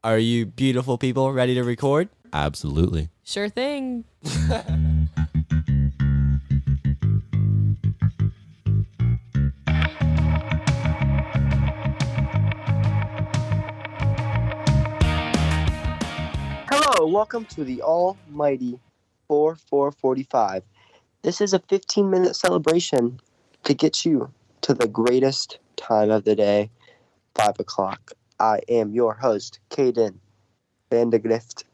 Are you beautiful people ready to record? Absolutely. Sure thing. Hello, welcome to the almighty 4445. This is a 15-minute celebration to get you to the greatest time of the day, 5 o'clock. I am your host, Caden Vandegrift.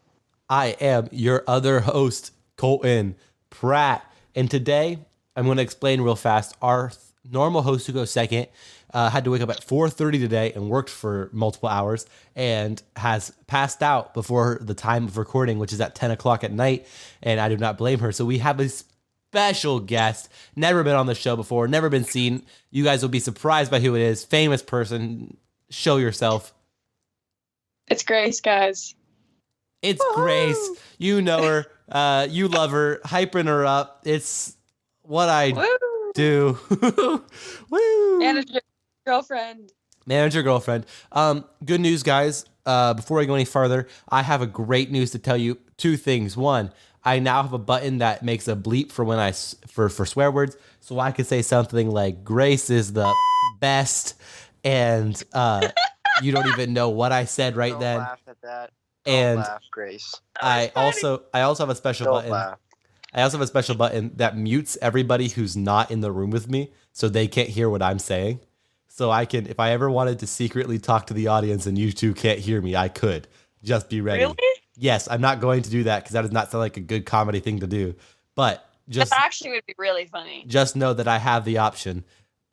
I am your other host, Colton Pratt. And today, I'm going to explain real fast. Our normal host who goes second had to wake up at 4:30 today and worked for multiple hours and has passed out before the time of recording, which is at 10 o'clock at night. And I do not blame her. So we have a special guest, never been on the show before, never been seen. You guys will be surprised by who it is. Famous person. Show yourself. It's Grace, guys. It's Grace. You know her. You love her. Hyping her up. It's what I do. Woo. Manager, girlfriend. Manager, girlfriend. Good news, guys. Before I go any farther, I have a great news to tell you. Two things. One, I now have a button that makes a bleep for when for swear words, so I could say something like "Grace is the best," and you don't even know what I said right Don't then. laugh at that. And Don't laugh, Grace. I also have a special Don't button. laugh. I also have a special button that mutes everybody who's not in the room with me, so they can't hear what I'm saying. So I can, if I ever wanted to secretly talk to the audience and you two can't hear me, I could. Just be ready. Really? Yes, I'm not going to do that because that does not sound like a good comedy thing to do. But just That actually would be really funny. just know that I have the option.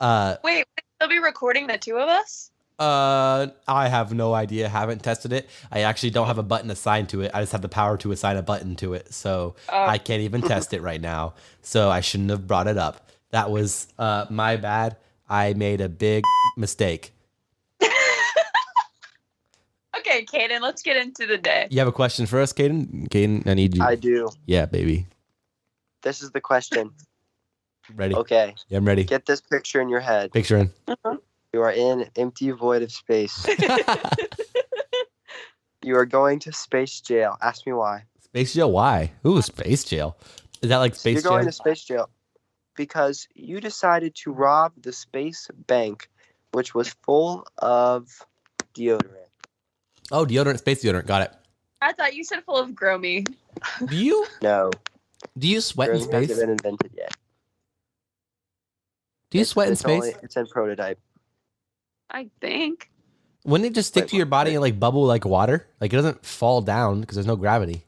Wait, would they'll be recording the two of us? I have no idea. Haven't tested it. I actually don't have a button assigned to it. I just have the power to assign a button to it. So I can't even test it right now. So I shouldn't have brought it up. That was my bad. I made a big mistake. Okay, Caden, let's get into the day. You have a question for us, Caden? Caden, I need you. I do. Yeah, baby. This is the question. Ready? Okay, Yeah, I'm ready. get this picture in your head. Picturing. You are in an empty void of space. You are going to space jail. Ask me why. Space jail? Why? Ooh, space jail. Is that like space You're going jail? to space jail because you decided to rob the space bank, which was full of deodorant. Oh, deodorant, space deodorant. Got it. I thought you said full of Gromy. Do you No, sweat in Grooming space? hasn't been invented yet. Do you sweat in It's space? It's in prototype. I think. Wouldn't it just stick to your body and like bubble like water? Like it doesn't fall down because there's no gravity.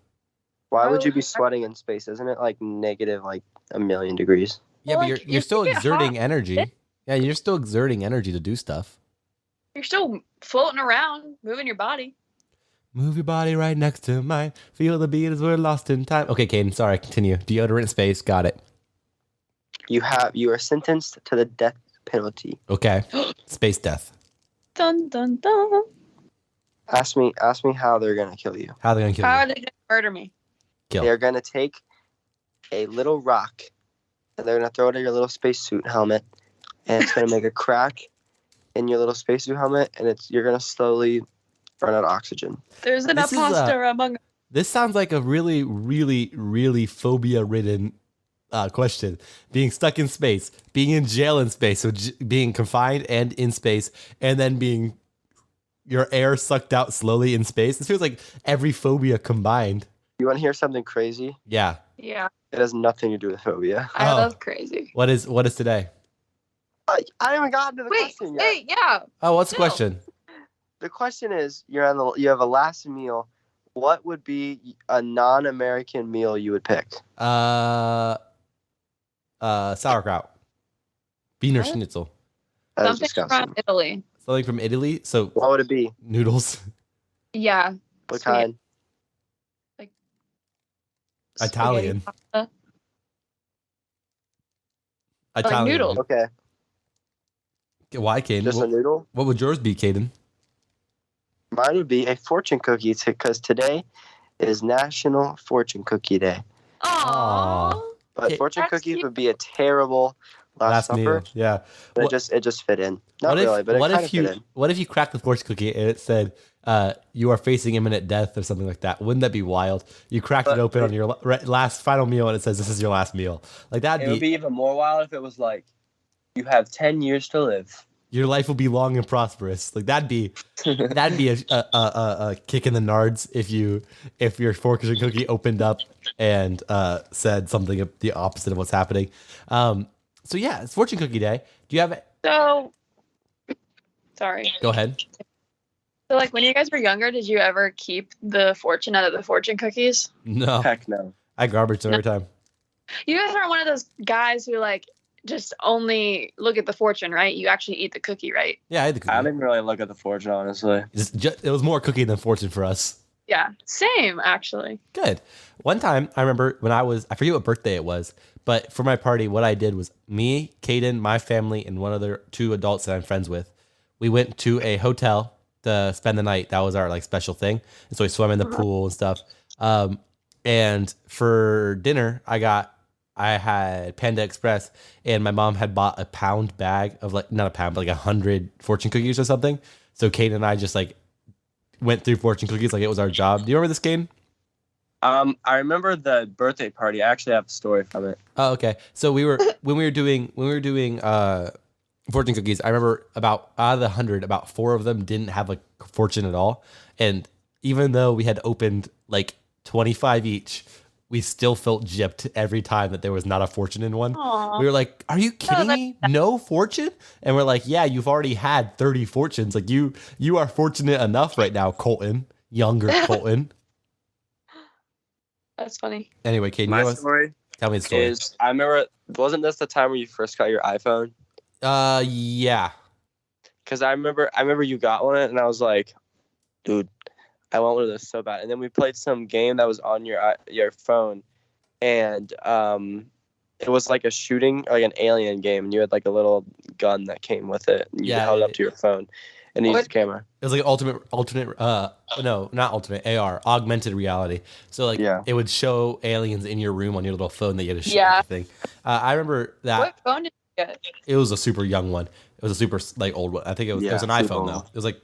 Why would you be Oh. sweating in space? Isn't it like negative like a million degrees? Yeah, Well, but like, you're if still you get exerting hot- energy. Yeah, you're still exerting energy to do stuff. You're still floating around, moving your body. Move your body right next to mine. Feel the beat as we're lost in time. Okay, Caden, sorry, continue. Deodorant space, got it. You are sentenced to the death penalty. Okay. Space death. Dun dun dun. Ask me how they're gonna kill you. How are they gonna kill How you? are they gonna murder me? Kill. They're gonna take a little rock and they're gonna throw it at your little spacesuit helmet, and it's gonna make a crack in your little spacesuit helmet, and you're gonna slowly run out of oxygen. There's an This is, imposter among us. This sounds like a really, really, really phobia-ridden question. Being stuck in space, being in jail in space, so being confined and in space, and then being your air sucked out slowly in space. This feels like every phobia combined. You want to hear something crazy? Yeah. Yeah, It has nothing to do with phobia. I Oh. love crazy. What is today? I haven't even gotten to the Wait, question yet. hey, yeah. Oh, what's the No. question? The question is, you have a last meal. What would be a non-American meal you would pick? Sauerkraut. Wiener What? schnitzel. That is Something disgusting. from Italy. Something from Italy. So What would it be? noodles. Yeah. What Spaghetti. kind? Italian. Spaghetti pasta. Italian. noodles. Okay, Why, Caden? just a noodle. What would yours be, Caden? Mine would be a fortune cookie because today is National Fortune Cookie Day. Aww. But Okay. fortune That's cookies cute. would be a terrible last supper. meal. Yeah. But What- it just fit in. Not really, but it what kind if of you fit in. what if you cracked the fortune cookie and it said you are facing imminent death or something like that. Wouldn't that be wild? You cracked it open on your last final meal and it says this is your last meal. Like that'd It would be be even more wild if it was like, you have 10 years to live. your life will be long and prosperous. Like that'd be a kick in the nards if your fortune cookie opened up and said something the opposite of what's happening. So yeah, it's fortune cookie day. Do you have it? So, sorry. Go ahead. So, like, when you guys were younger, did you ever keep the fortune out of the fortune cookies? No, Heck no. I garbage them every time. You guys aren't one of those guys who, like, just only look at the fortune, right? You actually eat the cookie, right? Yeah, I had the cookie. I didn't really look at the fortune, honestly. It was more cookie than fortune for us. Yeah, same, actually. Good. One time, I remember when I forget what birthday it was, but for my party, what I did was me, Caden, my family, and one other 2 adults that I'm friends with, we went to a hotel to spend the night. That was our like special thing. And so we swam in the pool and stuff. And for dinner, I had Panda Express, and my mom had bought a pound bag of like, not a pound, but like 100 fortune cookies or something. So Caden and I just like went through fortune cookies like it was our job. Do you remember this, Caden? I remember the birthday party. I actually have a story from it. Oh, okay. So when we were doing fortune cookies, I remember out of the 100, about 4 of them didn't have a fortune at all. And even though we had opened like 25 each, we still felt gypped every time that there was not a fortune in one. Aww. We were like, "Are you kidding me? No fortune?" And we're like, "Yeah, you've already had 30 fortunes. Like you are fortunate enough right now, Colton, younger Colton." That's funny. Anyway, Caden, My story tell me the story. is, I remember, wasn't this the time where you first got your iPhone? Yeah. Because I remember you got one, and I was like, dude, I want one of those so bad. And then we played some game that was on your phone, and it was like a shooting, like an alien game, and you had like a little gun that came with it, and you held it up to your phone, and you used the camera. It was like not alternate, AR, augmented reality. So like it would show aliens in your room on your little phone that you had to shoot everything. I remember that. What phone did you get? It was a super young one. It was a super like old one. I think it was an iPhone though. It was like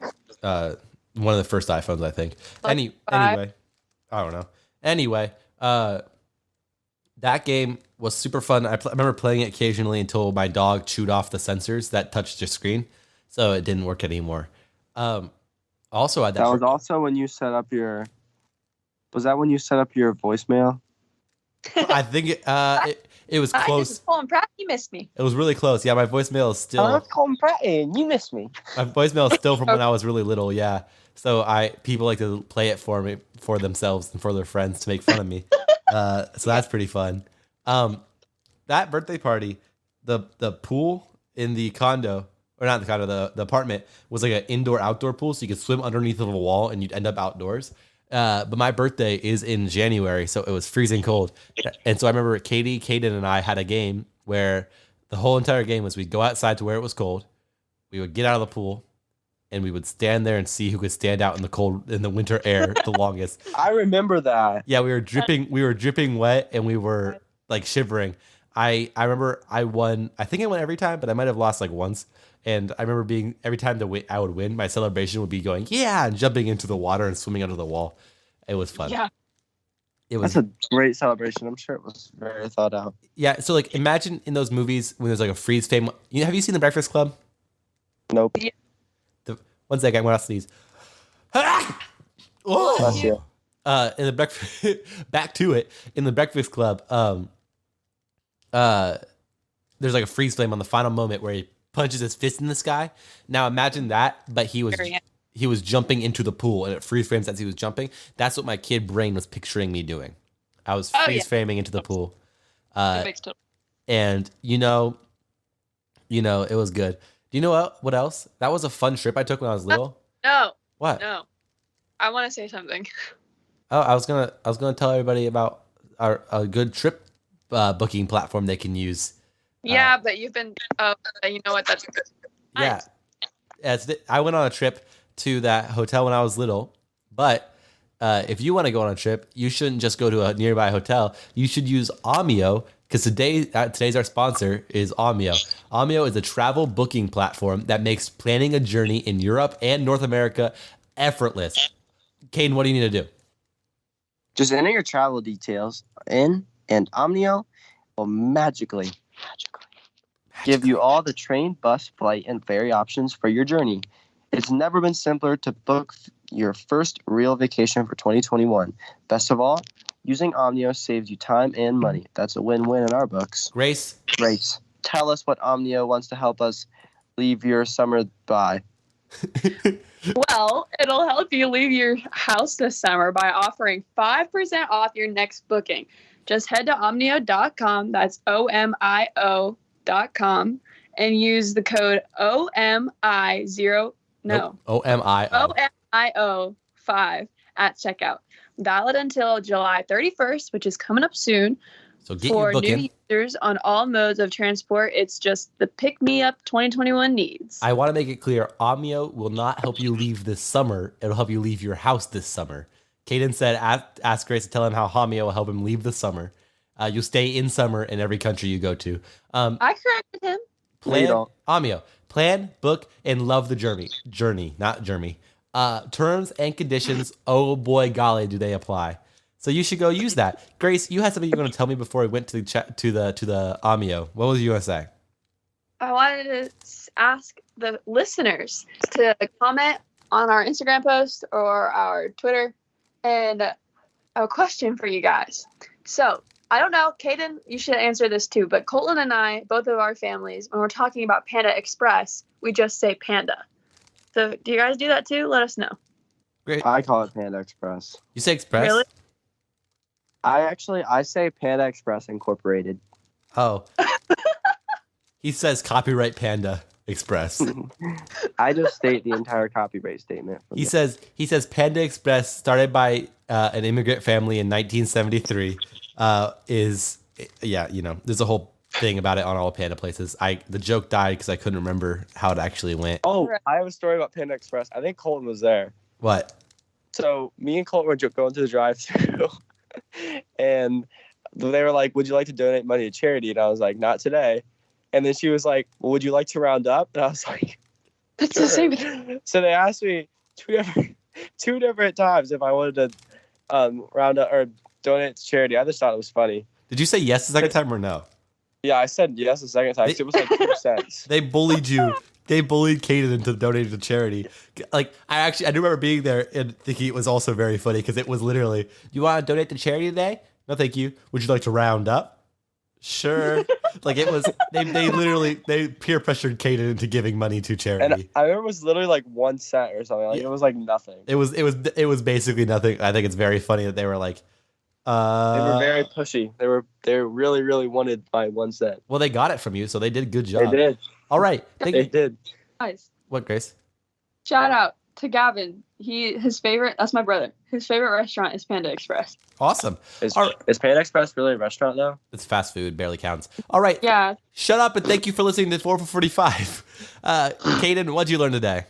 one of the first iPhones, I think. Anyway, I don't know. Anyway, that game was super fun. I remember playing it occasionally until my dog chewed off the sensors that touched your screen, so it didn't work anymore. Also, that was also when you set up your. Was that when you set up your voicemail? I think it was close. This is Colin Pratt. You missed me. It was really close. Yeah, my voicemail is still. Oh, Colin Pratt, and you missed me. My voicemail is still from when I was really little. Yeah, so people like to play it for me, for themselves, and for their friends to make fun of me. So that's pretty fun. That birthday party, the pool in the condo, or not the condo, the apartment was like an indoor-outdoor pool, so you could swim underneath of a wall and you'd end up outdoors. But my birthday is in January, so it was freezing cold. And so I remember Caden and I had a game where the whole entire game was we'd go outside to where it was cold, we would get out of the pool, and we would stand there and see who could stand out in the winter air the longest. I remember that. Yeah, we were dripping wet, and we were like shivering. I remember I won. I think I won every time, but I might have lost like once. And I remember every time I would win, my celebration would be going, yeah, and jumping into the water and swimming under the wall. It was fun. Yeah. That's a great celebration. I'm sure it was very thought out. Yeah. So like, imagine in those movies when there's like a freeze frame. Have you seen The Breakfast Club? Nope. Yeah. 1 second, I'm gonna sneeze. Oh! Bless you. In the breakfast, back to it. In The Breakfast Club, there's like a freeze frame on the final moment where he punches his fist in the sky. Now imagine that, but he was jumping into the pool, and it freeze frames as he was jumping. That's what my kid brain was picturing me doing. I was freeze framing into the pool, and it was good. Do you know what else? That was a fun trip I took when I was little. No. What? No. I want to say something. Oh, I was gonna tell everybody about a good trip booking platform they can use. Yeah, but you've been. You know what? That's good. Yeah, I went on a trip to that hotel when I was little. But if you want to go on a trip, you shouldn't just go to a nearby hotel. You should use Omio, because today's our sponsor is Omio. Omio is a travel booking platform that makes planning a journey in Europe and North America effortless. Caden, what do you need to do? Just enter your travel details in, and Omnio will magically give you all the train, bus, flight, and ferry options for your journey. It's never been simpler to book your first real vacation for 2021. Best of all, using Omnio saves you time and money. That's a win-win in our books. Grace? Grace, tell us what Omnio wants to help us leave your summer by. Well, it'll help you leave your house this summer by offering 5% off your next booking. Just head to omnio.com, that's omio.com, and use the code OMIO5 at checkout. Valid until July 31st, which is coming up soon. So get For your new booking. users on all modes of transport, it's just the pick-me-up 2021 needs. I want to make it clear, Omnio will not help you leave this summer. It'll help you leave your house this summer. Caden said, ask Grace to tell him how Omnio will help him leave the summer. You'll stay in summer in every country you go to. I corrected him. Plan, Omnio, plan, book, and love the journey. Journey, not journey. Terms and conditions, oh boy, golly, do they apply. So you should go use that. Grace, you had something you were going to tell me before we went to the Omnio. What was you going to say? I wanted to ask the listeners to comment on our Instagram post or our Twitter, and a question for you guys. So, I don't know, Caden, you should answer this too, but Colton and I, both of our families, when we're talking about Panda Express, we just say Panda. So, do you guys do that too? Let us know. Great. I call it Panda Express. You say Express? Really? I say Panda Express Incorporated. Oh. He says copyright Panda Express. I just state the entire copyright statement. He says Panda Express, started by an immigrant family in 1973, there's a whole thing about it on all Panda places. The joke died because I couldn't remember how it actually went. Oh, I have a story about Panda Express. I think Colton was there. What? So me and Colton were going to the drive-thru, and they were like, "Would you like to donate money to charity?" And I was like, "Not today." And then she was like, "Well, would you like to round up?" And I was like, That's "Sure." the same. So they asked me two different times if I wanted to round up or donate to charity. I just thought it was funny. Did you say yes the second time or no? Yeah, I said yes the second time. 'Cause it was like 2 cents. They bullied you. They bullied Caden into donating to charity. Like, I do remember being there and thinking it was also very funny because it was literally, "You want to donate to charity today? No, thank you. Would you like to round up?" Sure. Like, it was, they peer pressured Caden into giving money to charity. And I remember it was literally like 1 cent or something. Like it was like nothing. It was basically nothing. I think it's very funny that they were like, They were very pushy. They really, really wanted my 1 cent. well, they got it from you, so they did a good job. They did. All right. They did. Guys, What, Grace? shout out to Gavin. That's my brother. His favorite restaurant is Panda Express. Awesome. Is All right. Panda Express really a restaurant though? It's fast food, barely counts. All right. Yeah. Shut up and thank you for listening to 4 for 45. Caden, what'd you learn today?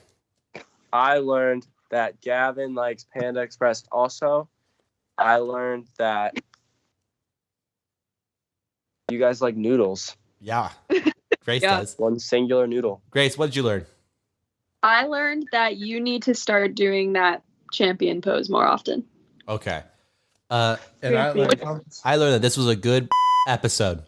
I learned that Gavin likes Panda Express also. I learned that you guys like noodles. Yeah. Grace Yeah. does. One singular noodle. Grace, what did you learn? I learned that you need to start doing that champion pose more often. Okay. And I learned that this was a good episode.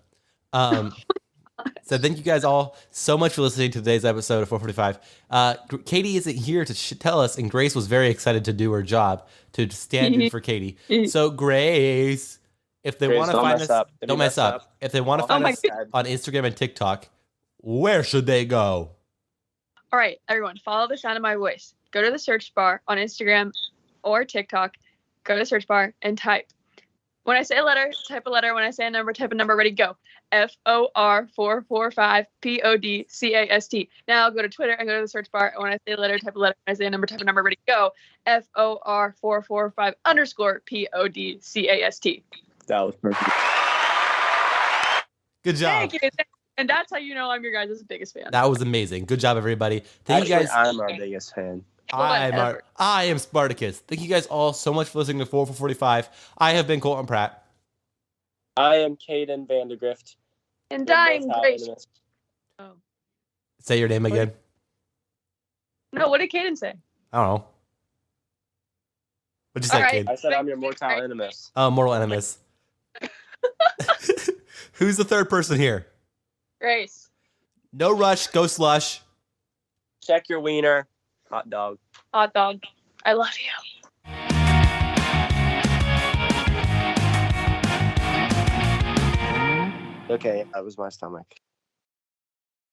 So thank you guys all so much for listening to today's episode of 445. Katie isn't here to tell us, and Grace was very excited to do her job to stand in for Katie. So Grace, if they Grace, want to don't find mess us, up. If don't you mess mess up. up, If they want to oh find my us God. on Instagram and TikTok, where should they go? All right, everyone, follow the sound of my voice. Go to the search bar on Instagram or TikTok. Go to the search bar and type. When I say a letter, type a letter. When I say a number, type a number. Ready, go. FOR445 PODCAST. Now go to Twitter and go to the search bar. And when I say a letter, type a letter. When I say a number, type a number. Ready, go. FOR445 underscore PODCAST. That was perfect. Good job. Thank you. And that's how you know I'm your guys' biggest fan. That was amazing. Good job, everybody. Thank you Actually, guys. I'm our biggest fan. Whatever. I am Spartacus. Thank you guys all so much for listening to 4 for 45. I have been Colton Pratt. I am Caden Vandergrift. And We're dying both grace. Calvinists. Oh. Say your name again. No, what did Kaden say? I don't know. What'd you say, All right. kid? I said I'm your mortal animus. Oh, mortal enemies. Who's the third person here? Grace. No rush, go slush. Check your wiener. Hot dog. Hot dog. I love you. Okay, that was my stomach.